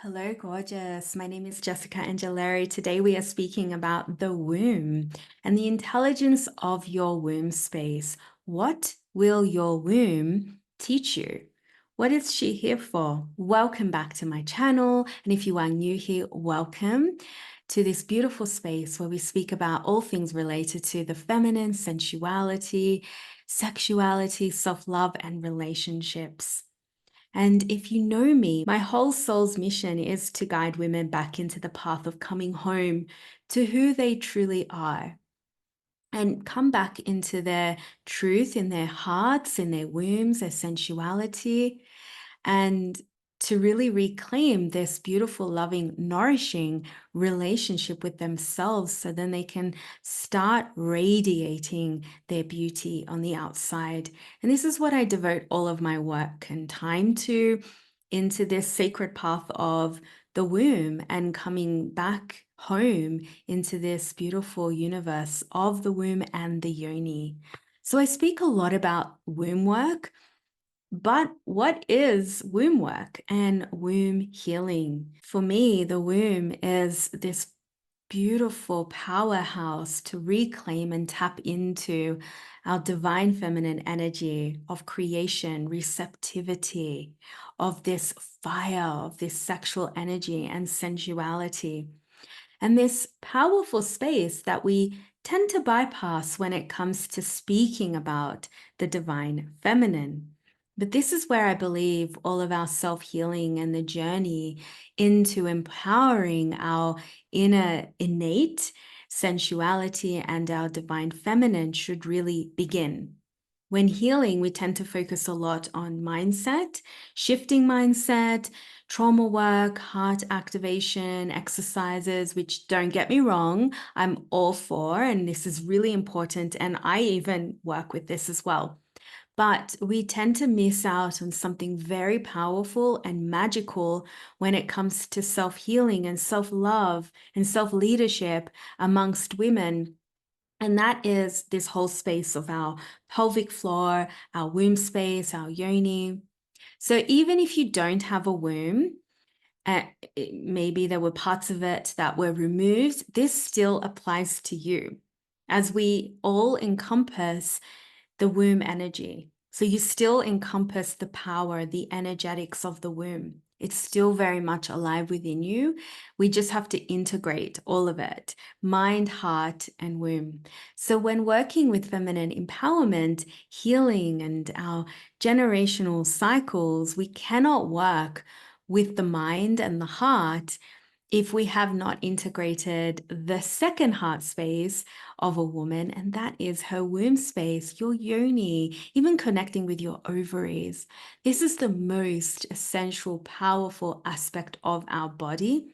Hello, gorgeous. My name is Jessica Angeleri. Today we are speaking about the womb and the intelligence of your womb space. What will your womb teach you? What is she here for? Welcome back to my channel. And if you are new here, welcome to this beautiful space where we speak about all things related to the feminine, sensuality, sexuality, self-love, and relationships. And if you know me, my whole soul's mission is to guide women back into the path of coming home to who they truly are and come back into their truth in their hearts, in their wombs, their sensuality, and to really reclaim this beautiful, loving, nourishing relationship with themselves so then they can start radiating their beauty on the outside. And this is what I devote all of my work and time to, into this sacred path of the womb and coming back home into this beautiful universe of the womb and the yoni. So I speak a lot about womb work, but what is womb work and womb healing? For me, the womb is this beautiful powerhouse to reclaim and tap into our divine feminine energy of creation, receptivity, of this fire, of this sexual energy and sensuality. And this powerful space that we tend to bypass when it comes to speaking about the divine feminine. But this is where I believe all of our self-healing and the journey into empowering our inner innate sensuality and our divine feminine should really begin. When healing, we tend to focus a lot on mindset, shifting mindset, trauma work, heart activation, exercises, which, don't get me wrong, I'm all for, and this is really important. And I even work with this as well. But we tend to miss out on something very powerful and magical when it comes to self-healing and self-love and self-leadership amongst women. And that is this whole space of our pelvic floor, our womb space, our yoni. So even if you don't have a womb, uh, maybe there were parts of it that were removed, this still applies to you, as we all encompass the womb energy. So you still encompass the power, the energetics of the womb. It's still very much alive within you. We just have to integrate all of it, mind, heart, and womb. So when working with feminine empowerment, healing, and our generational cycles, we cannot work with the mind and the heart if we have not integrated the second heart space of a woman, and that is her womb space, your yoni, even connecting with your ovaries. This is the most essential, powerful aspect of our body.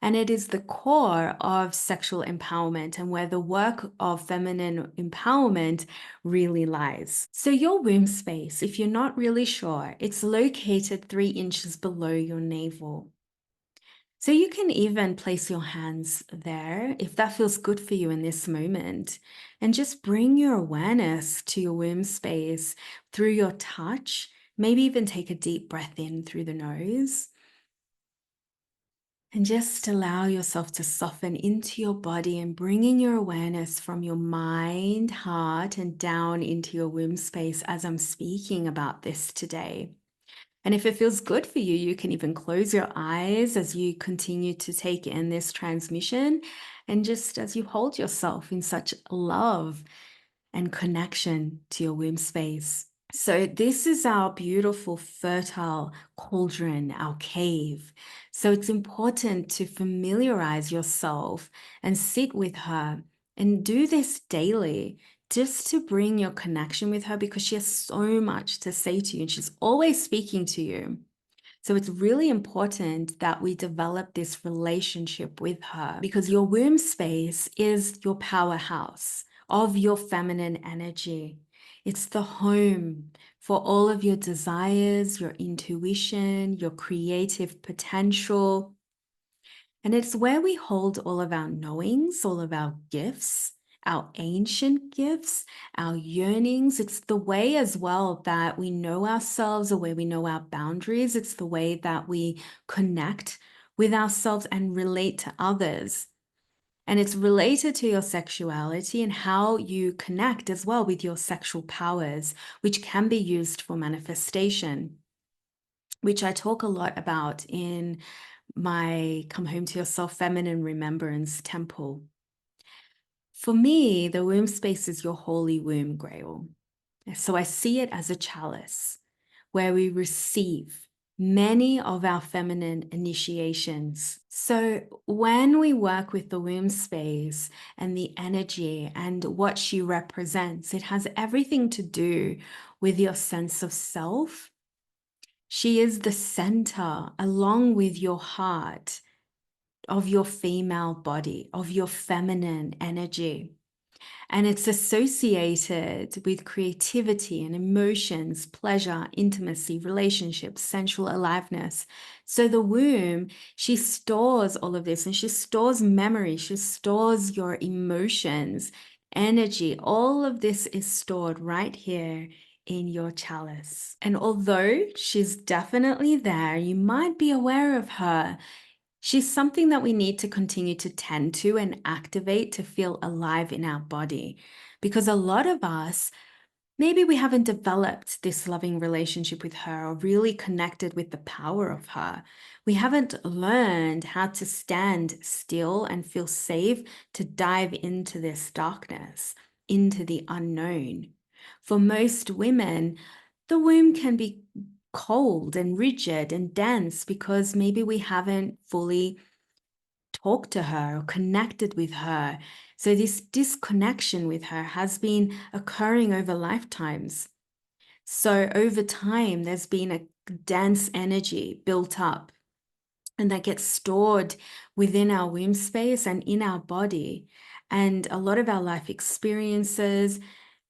And it is the core of sexual empowerment and where the work of feminine empowerment really lies. So your womb space, if you're not really sure, it's located 3 inches below your navel. So you can even place your hands there if that feels good for you in this moment, and just bring your awareness to your womb space through your touch. Maybe even take a deep breath in through the nose and just allow yourself to soften into your body and bringing your awareness from your mind, heart, and down into your womb space as I'm speaking about this today. And if it feels good for you, you can even close your eyes as you continue to take in this transmission and just as you hold yourself in such love and connection to your womb space. So this is our beautiful, fertile cauldron, our cave. So it's important to familiarize yourself and sit with her and do this daily just to bring your connection with her, because she has so much to say to you and she's always speaking to you. So it's really important that we develop this relationship with her, because your womb space is your powerhouse of your feminine energy. It's the home for all of your desires, your intuition, your creative potential. And it's where we hold all of our knowings, all of our gifts, our ancient gifts, our yearnings. It's the way as well that we know ourselves, the way we know our boundaries. It's the way that we connect with ourselves and relate to others. And it's related to your sexuality and how you connect as well with your sexual powers, which can be used for manifestation, which I talk a lot about in my Come Home to Yourself Feminine Remembrance Temple. For me, the womb space is your holy womb, Grail. So I see it as a chalice where we receive many of our feminine initiations. So when we work with the womb space and the energy and what she represents, it has everything to do with your sense of self. She is the center, along with your heart, of your female body, of your feminine energy. And it's associated with creativity and emotions, pleasure, intimacy, relationships, sensual aliveness. So the womb, she stores all of this, and she stores memory, she stores your emotions, energy. All of this is stored right here in your chalice. And although she's definitely there, you might be aware of her. She's something that we need to continue to tend to and activate to feel alive in our body. Because a lot of us, maybe we haven't developed this loving relationship with her or really connected with the power of her. We haven't learned how to stand still and feel safe to dive into this darkness, into the unknown. For most women, the womb can be cold and rigid and dense because maybe we haven't fully talked to her or connected with her. So this disconnection with her has been occurring over lifetimes. So over time, there's been a dense energy built up, and that gets stored within our womb space and in our body. And a lot of our life experiences,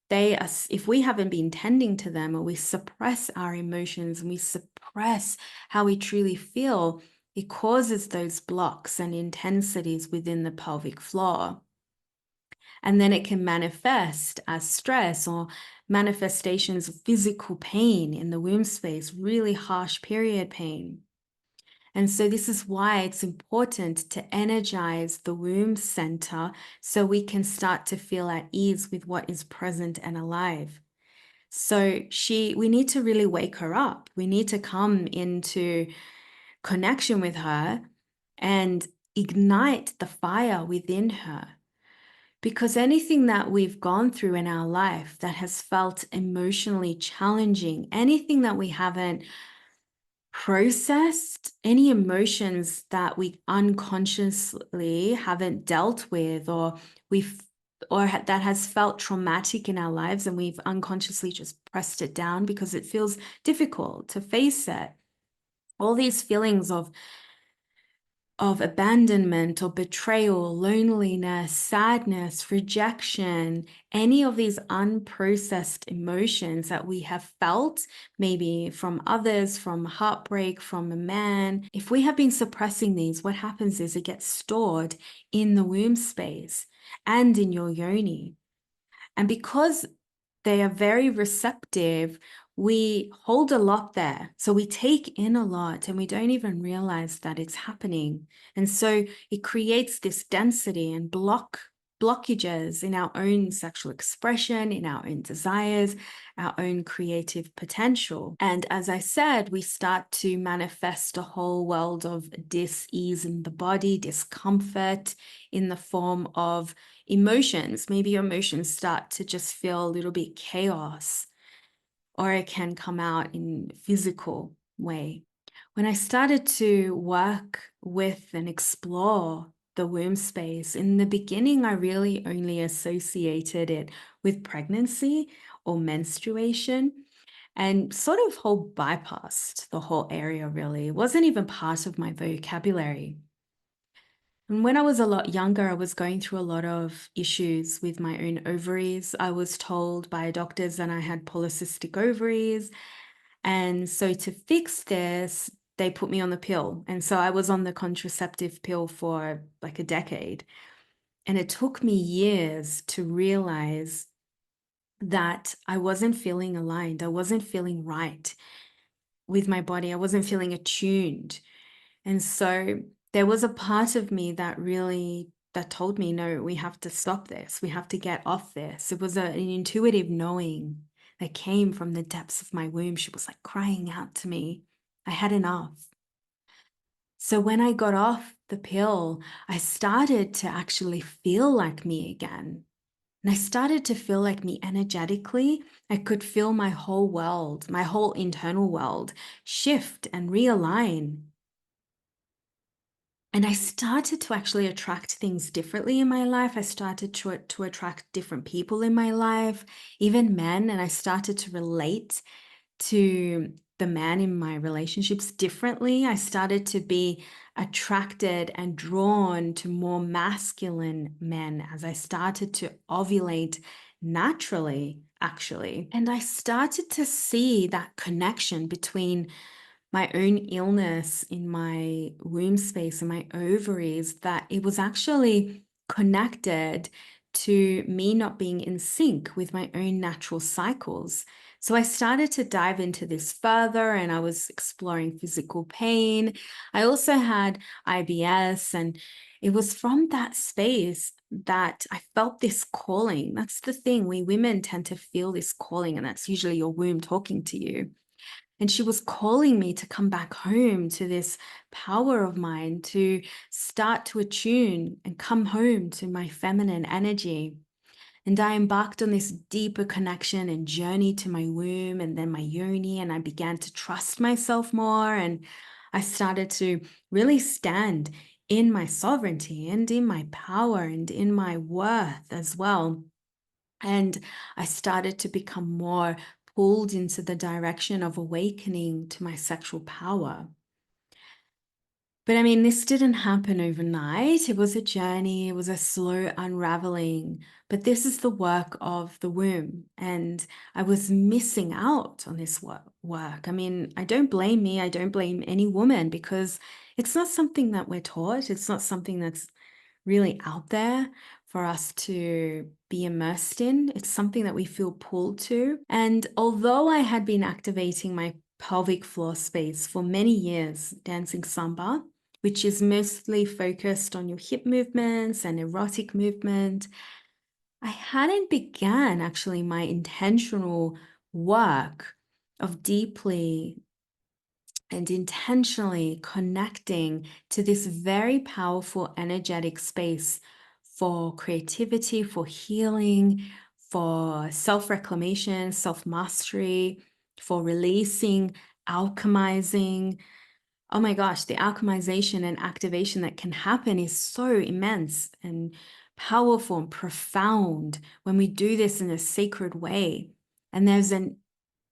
they are, if we haven't been tending to them, or we suppress our emotions and we suppress how we truly feel, it causes those blocks and intensities within the pelvic floor. And then it can manifest as stress or manifestations of physical pain in the womb space, really harsh period pain. And so this is why it's important to energize the womb center so we can start to feel at ease with what is present and alive. So we need to really wake her up. We need to come into connection with her and ignite the fire within her. Because anything that we've gone through in our life that has felt emotionally challenging, anything that we haven't processed, any emotions that we unconsciously haven't dealt with, or that has felt traumatic in our lives, and we've unconsciously just pressed it down because it feels difficult to face it. All these feelings of abandonment or betrayal, loneliness, sadness, rejection, any of these unprocessed emotions that we have felt, maybe from others, from heartbreak, from a man. If we have been suppressing these, what happens is it gets stored in the womb space and in your yoni. And because they are very receptive, we hold a lot there. So we take in a lot and we don't even realize that it's happening. And so it creates this density and blockages in our own sexual expression, in our own desires, our own creative potential. And as I said, we start to manifest a whole world of dis-ease in the body, discomfort in the form of emotions. Maybe your emotions start to just feel a little bit chaos, or it can come out in physical way. When I started to work with and explore the womb space, in the beginning, I really only associated it with pregnancy or menstruation, and sort of whole bypassed the whole area really. It wasn't even part of my vocabulary. And when I was a lot younger, I was going through a lot of issues with my own ovaries. I was told by doctors that I had polycystic ovaries. And so to fix this, they put me on the pill. And so I was on the contraceptive pill for like a decade. And it took me years to realize that I wasn't feeling aligned. I wasn't feeling right with my body. I wasn't feeling attuned. And so there was a part of me that told me, no, we have to stop this. We have to get off this. It was an intuitive knowing that came from the depths of my womb. She was like crying out to me. I had enough. So when I got off the pill, I started to actually feel like me again. And I started to feel like me energetically. I could feel my whole world, my whole internal world shift and realign. And I started to actually attract things differently in my life. I started to attract different people in my life, even men. And I started to relate to the man in my relationships differently. I started to be attracted and drawn to more masculine men as I started to ovulate naturally, actually. And I started to see that connection between my own illness in my womb space and my ovaries, that it was actually connected to me not being in sync with my own natural cycles. So I started to dive into this further and I was exploring physical pain. I also had IBS, and it was from that space that I felt this calling. That's the thing. We women tend to feel this calling, and that's usually your womb talking to you. And she was calling me to come back home to this power of mine, to start to attune and come home to my feminine energy. And I embarked on this deeper connection and journey to my womb and then my yoni. And I began to trust myself more. And I started to really stand in my sovereignty and in my power and in my worth as well. And I started to become more pulled into the direction of awakening to my sexual power. But I mean, this didn't happen overnight. It was a journey, it was a slow unraveling. But this is the work of the womb. And I was missing out on this work. I mean, I don't blame me. I don't blame any woman, because it's not something that we're taught. It's not something that's really out there for us to be immersed in. It's something that we feel pulled to. And although I had been activating my pelvic floor space for many years, dancing samba, which is mostly focused on your hip movements and erotic movement, I hadn't began actually my intentional work of deeply and intentionally connecting to this very powerful energetic space for creativity, for healing, for self-reclamation, self-mastery, for releasing, alchemizing. Oh my gosh, the alchemization and activation that can happen is so immense and powerful and profound when we do this in a sacred way. And there's an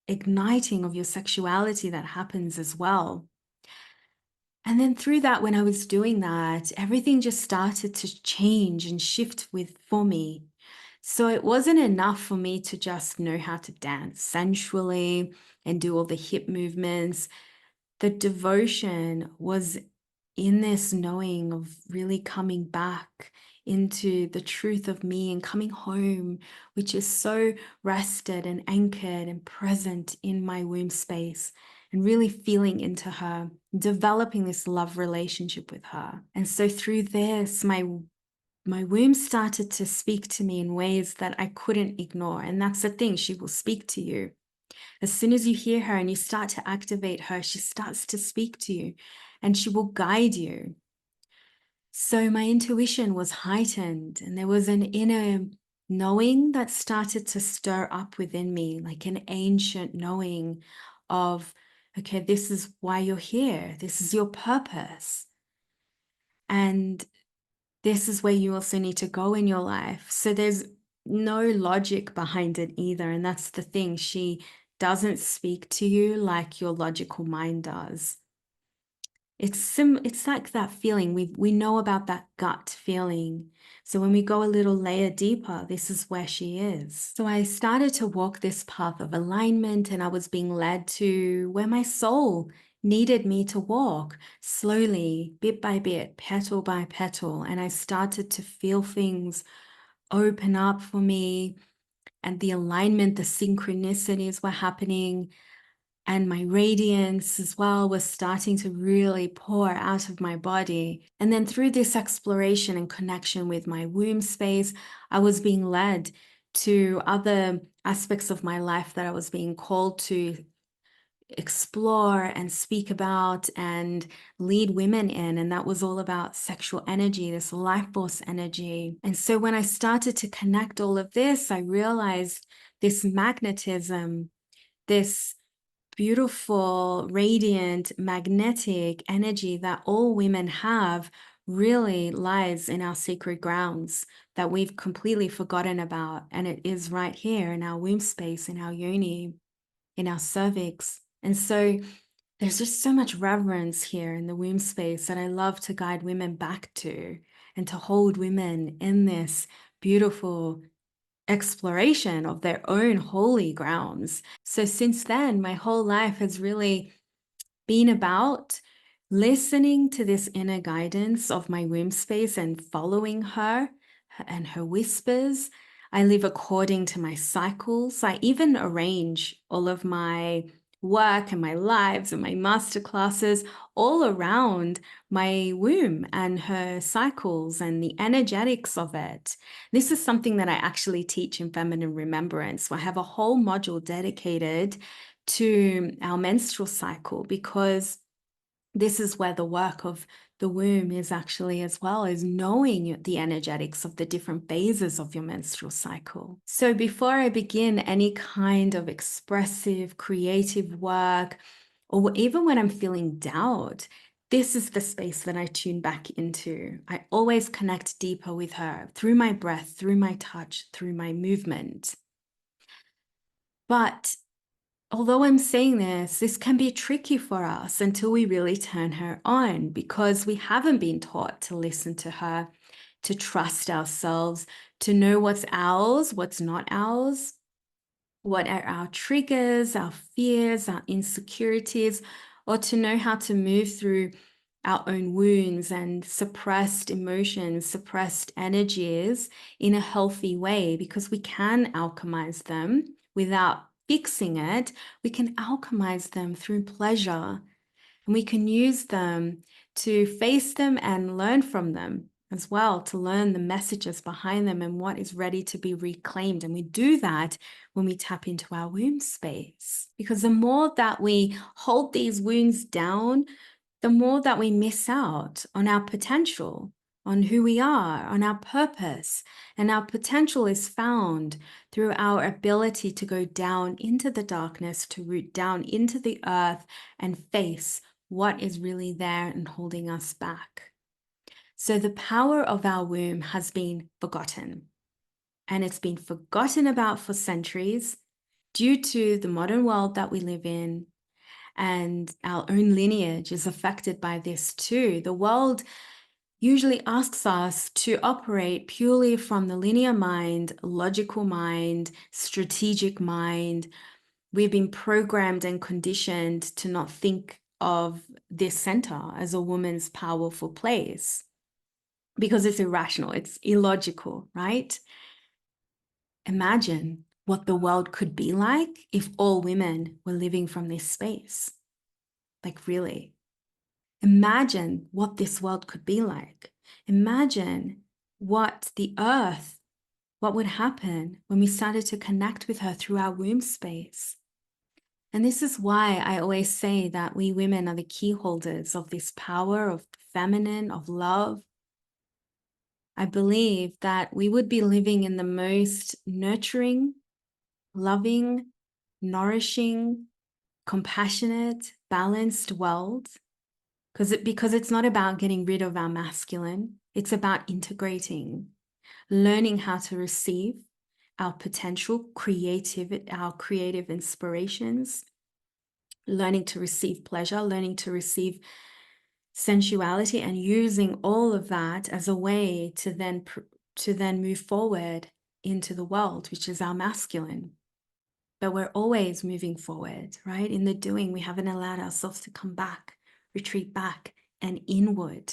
igniting of your sexuality that happens as well. And then through that, when I was doing that, everything just started to change and shift for me. So it wasn't enough for me to just know how to dance sensually and do all the hip movements. The devotion was in this knowing of really coming back into the truth of me and coming home, which is so rested and anchored and present in my womb space, and really feeling into her, developing this love relationship with her. And so through this, my womb started to speak to me in ways that I couldn't ignore. And that's the thing, she will speak to you. As soon as you hear her and you start to activate her, she starts to speak to you and she will guide you. So my intuition was heightened, and there was an inner knowing that started to stir up within me, like an ancient knowing of, okay, this is why you're here. This is your purpose. And this is where you also need to go in your life. So there's no logic behind it either. And that's the thing. She doesn't speak to you like your logical mind does. It's like that feeling. We know about that gut feeling. So when we go a little layer deeper, this is where she is. So I started to walk this path of alignment, and I was being led to where my soul needed me to walk, slowly, bit by bit, petal by petal. And I started to feel things open up for me, and the alignment, the synchronicities were happening. and my radiance as well was starting to really pour out of my body. And then through this exploration and connection with my womb space, I was being led to other aspects of my life that I was being called to explore and speak about and lead women in. And that was all about sexual energy, this life force energy. And so when I started to connect all of this, I realized this magnetism, this beautiful, radiant, magnetic energy that all women have really lies in our sacred grounds that we've completely forgotten about. And it is right here in our womb space, in our yoni, in our cervix. And so there's just so much reverence here in the womb space that I love to guide women back to and to hold women in this beautiful exploration of their own holy grounds. So since then, my whole life has really been about listening to this inner guidance of my womb space and following her and her whispers. I live according to my cycles. I even arrange all of my work and my lives and my master classes all around my womb and her cycles and the energetics of it. This is something that I actually teach in Feminine Remembrance. I have a whole module dedicated to our menstrual cycle, because this is where the work of the womb is actually, as well as knowing the energetics of the different phases of your menstrual cycle. So before I begin any kind of expressive, creative work, or even when I'm feeling doubt, this is the space that I tune back into. I always connect deeper with her through my breath, through my touch, through my movement. But although I'm saying this can be tricky for us until we really turn her on, because we haven't been taught to listen to her, to trust ourselves, to know what's ours, what's not ours, what are our triggers, our fears, our insecurities, or to know how to move through our own wounds and suppressed emotions, suppressed energies in a healthy way, because we can alchemize them without fixing it. We can alchemize them through pleasure, and we can use them to face them and learn from them as well, to learn the messages behind them and what is ready to be reclaimed. And we do that when we tap into our womb space, because the more that we hold these wounds down, the more that we miss out on our potential, on who we are, on our purpose. And our potential is found through our ability to go down into the darkness, to root down into the earth and face what is really there and holding us back. So the power of our womb has been forgotten, and it's been forgotten about for centuries due to the modern world that we live in. And our own lineage is affected by this too. The world usually asks us to operate purely from the linear mind, logical mind, strategic mind. We've been programmed and conditioned to not think of this center as a woman's powerful place, because it's irrational, it's illogical, right? Imagine what the world could be like if all women were living from this space. Like, really. Imagine what this world could be like. Imagine what the earth, what would happen when we started to connect with her through our womb space. And this is why I always say that we women are the key holders of this power of feminine, of love. I believe that we would be living in the most nurturing, loving, nourishing, compassionate, balanced world. Because it's not about getting rid of our masculine, it's about integrating, learning how to receive our potential, our creative inspirations, learning to receive pleasure, learning to receive sensuality, and using all of that as a way to then move forward into the world, which is our masculine. But we're always moving forward, right? In the doing, we haven't allowed ourselves to come back, retreat back and inward,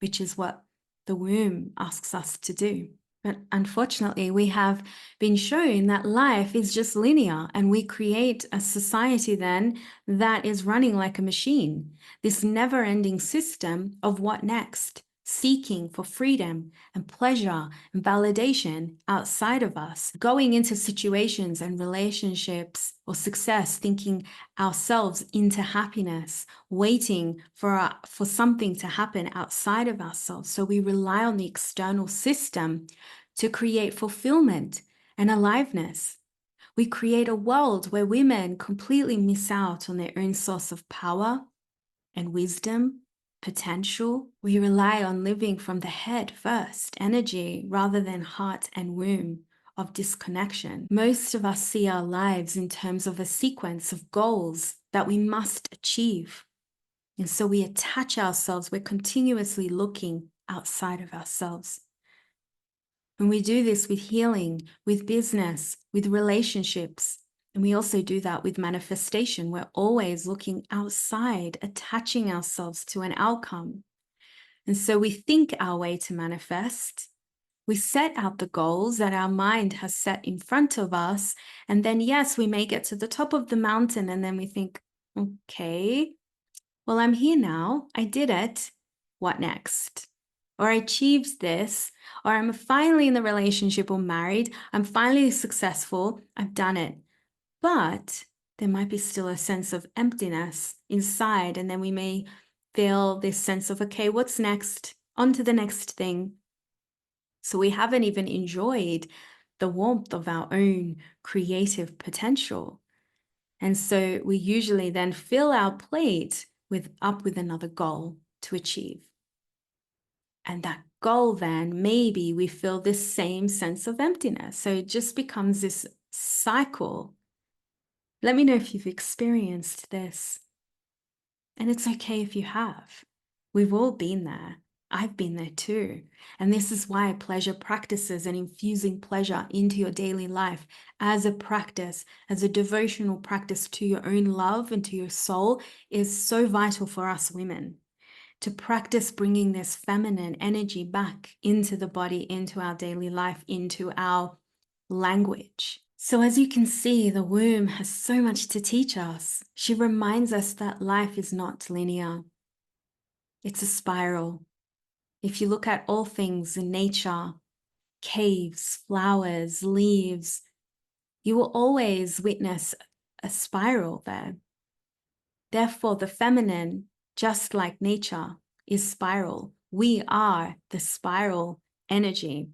which is what the womb asks us to do. But unfortunately, we have been shown that life is just linear, and we create a society then that is running like a machine. This never ending system of what next, seeking for freedom and pleasure and validation outside of us, going into situations and relationships or success, thinking ourselves into happiness, waiting for something to happen outside of ourselves. So we rely on the external system to create fulfillment and aliveness. We create a world where women completely miss out on their own source of power and wisdom, potential. We rely on living from the head first, energy, rather than heart and womb of disconnection. Most of us see our lives in terms of a sequence of goals that we must achieve. And so we attach ourselves, we're continuously looking outside of ourselves. And we do this with healing, with business, with relationships. And we also do that with manifestation. We're always looking outside, attaching ourselves to an outcome. And so we think our way to manifest. We set out the goals that our mind has set in front of us. And then, yes, we may get to the top of the mountain and then we think, okay, well, I'm here now. I did it. What next? Or I achieved this, or I'm finally in the relationship or married. I'm finally successful. I've done it. But there might be still a sense of emptiness inside. And then we may feel this sense of, okay, what's next? On to the next thing. So we haven't even enjoyed the warmth of our own creative potential. And so we usually then fill our plate with another goal to achieve. And that goal then, maybe we feel this same sense of emptiness. So it just becomes this cycle. Let me know if you've experienced this. And it's okay if you have. We've all been there. I've been there too. And this is why pleasure practices and infusing pleasure into your daily life as a practice, as a devotional practice to your own love and to your soul is so vital for us women. To practice bringing this feminine energy back into the body, into our daily life, into our language. So as you can see, the womb has so much to teach us. She reminds us that life is not linear. It's a spiral. If you look at all things in nature, caves, flowers, leaves, you will always witness a spiral there. Therefore, the feminine, just like nature, is spiral. We are the spiral energy.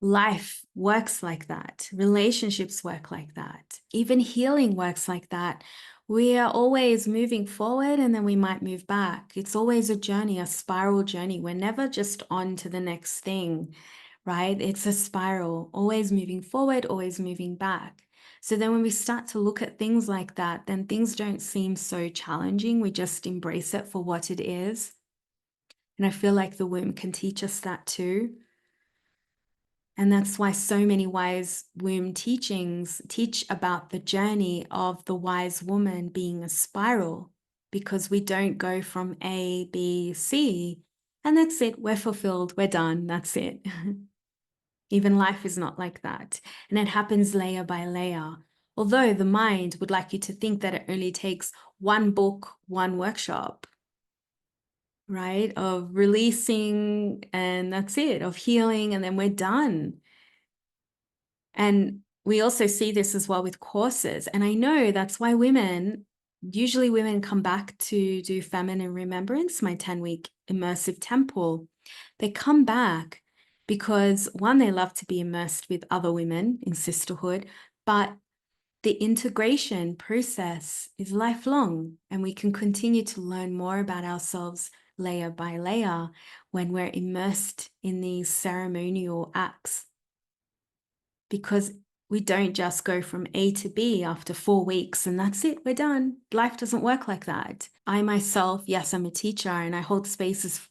Life works like that. Relationships work like that. Even healing works like that. We are always moving forward and then we might move back. It's always a journey, a spiral journey. We're never just on to the next thing, right? It's a spiral, always moving forward, always moving back. So then when we start to look at things like that, then things don't seem so challenging. We just embrace it for what it is. And I feel like the womb can teach us that too. And that's why so many wise womb teachings teach about the journey of the wise woman being a spiral, because we don't go from A, B, C, and that's it. We're fulfilled. We're done. That's it. Even life is not like that. And it happens layer by layer. Although the mind would like you to think that it only takes one book, one workshop, right? Of releasing and that's it, of healing, and then we're done. And we also see this as well with courses. And I know that's why usually women come back to do Feminine Remembrance, my 10-week immersive temple. They come back because one, they love to be immersed with other women in sisterhood, but the integration process is lifelong, and we can continue to learn more about ourselves layer by layer when we're immersed in these ceremonial acts. Because we don't just go from A to B after 4 weeks and that's it, we're done. Life doesn't work like that. I myself, yes, I'm a teacher and I hold spaces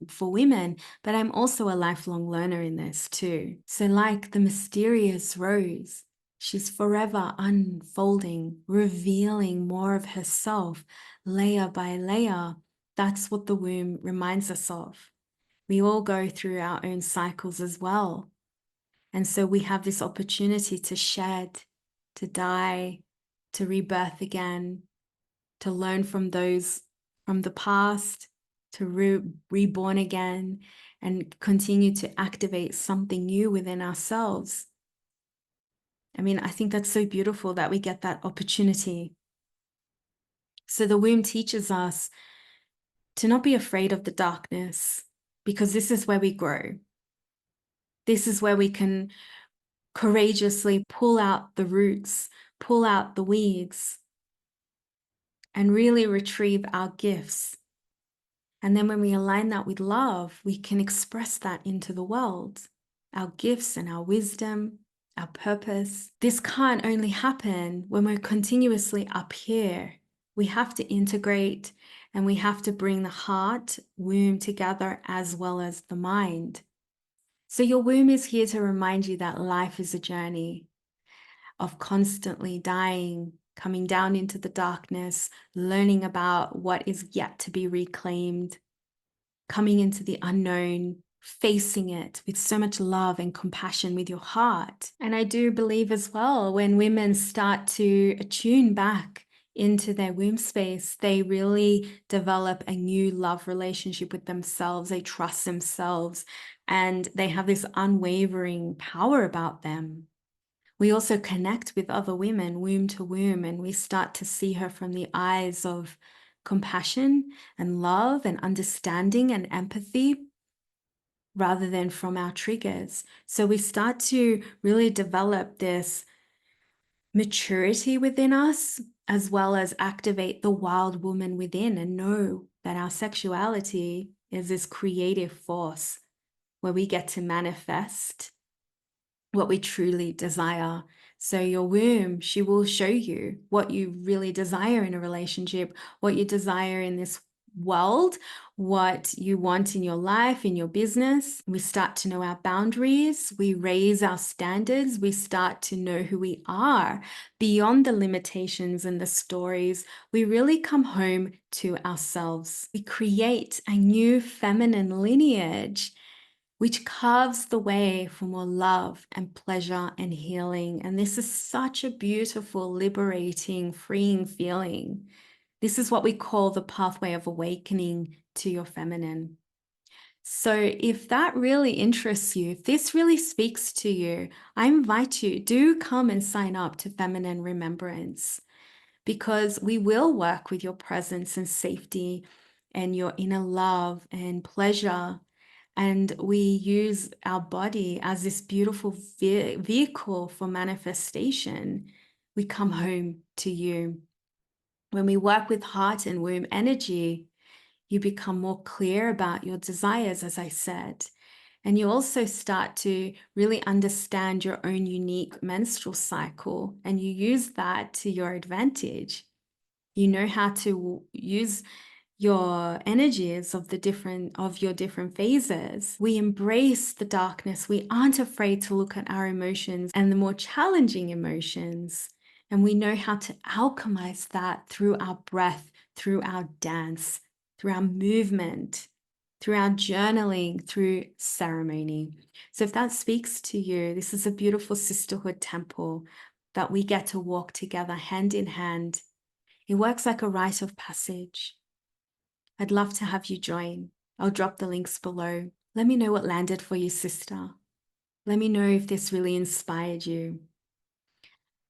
for women, but I'm also a lifelong learner in this too. So like the mysterious rose, she's forever unfolding, revealing more of herself layer by layer. That's what the womb reminds us of. We all go through our own cycles as well. And so we have this opportunity to shed, to die, to rebirth again, to learn from those from the past, to reborn again, and continue to activate something new within ourselves. I mean, I think that's so beautiful that we get that opportunity. So the womb teaches us to not be afraid of the darkness, because this is where we grow. This is where we can courageously pull out the roots, pull out the weeds, and really retrieve our gifts. And then when we align that with love, we can express that into the world, our gifts and our wisdom, our purpose. This can't only happen when we're continuously up here. We have to integrate, and we have to bring the heart, womb together, as well as the mind. So your womb is here to remind you that life is a journey of constantly dying, coming down into the darkness, learning about what is yet to be reclaimed, coming into the unknown, facing it with so much love and compassion with your heart. And I do believe as well, when women start to attune back into their womb space, they really develop a new love relationship with themselves. They trust themselves, and they have this unwavering power about them. We also connect with other women, womb to womb, and we start to see her from the eyes of compassion and love and understanding and empathy, rather than from our triggers. So we start to really develop this maturity within us, as well as activate the wild woman within, and know that our sexuality is this creative force where we get to manifest what we truly desire. So your womb, she will show you what you really desire in a relationship, what you desire in this world, what you want in your life, in your business. We start to know our boundaries. We raise our standards. We start to know who we are beyond the limitations and the stories. We really come home to ourselves. We create a new feminine lineage which carves the way for more love and pleasure and healing. And this is such a beautiful, liberating, freeing feeling. This is what we call the pathway of awakening to your feminine. So if that really interests you, if this really speaks to you, I invite you, do come and sign up to Feminine Remembrance, because we will work with your presence and safety and your inner love and pleasure. And we use our body as this beautiful vehicle for manifestation. We come home to you. When we work with heart and womb energy, you become more clear about your desires, as I said. And you also start to really understand your own unique menstrual cycle, and you use that to your advantage. You know how to use your energies of your different phases. We embrace the darkness. We aren't afraid to look at our emotions and the more challenging emotions. And we know how to alchemize that through our breath, through our dance, through our movement, through our journaling, through ceremony. So if that speaks to you, this is a beautiful sisterhood temple that we get to walk together hand in hand. It works like a rite of passage. I'd love to have you join. I'll drop the links below. Let me know what landed for you, sister. Let me know if this really inspired you.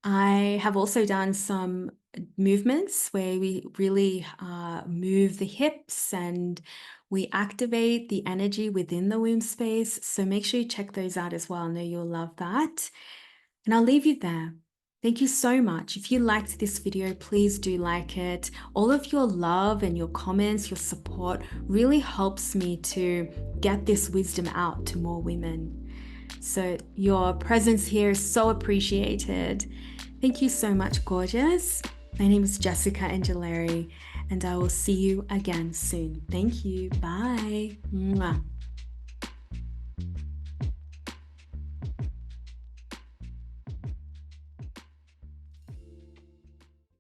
I have also done some movements where we really move the hips and we activate the energy within the womb space. So make sure you check those out as well. I know you'll love that. And I'll leave you there. Thank you so much. If you liked this video, please do like it. All of your love and your comments, your support really helps me to get this wisdom out to more women. So your presence here is so appreciated. Thank you so much, gorgeous. My name is Jessica Angeleri, and I will see you again soon. Thank you. Bye. Mwah.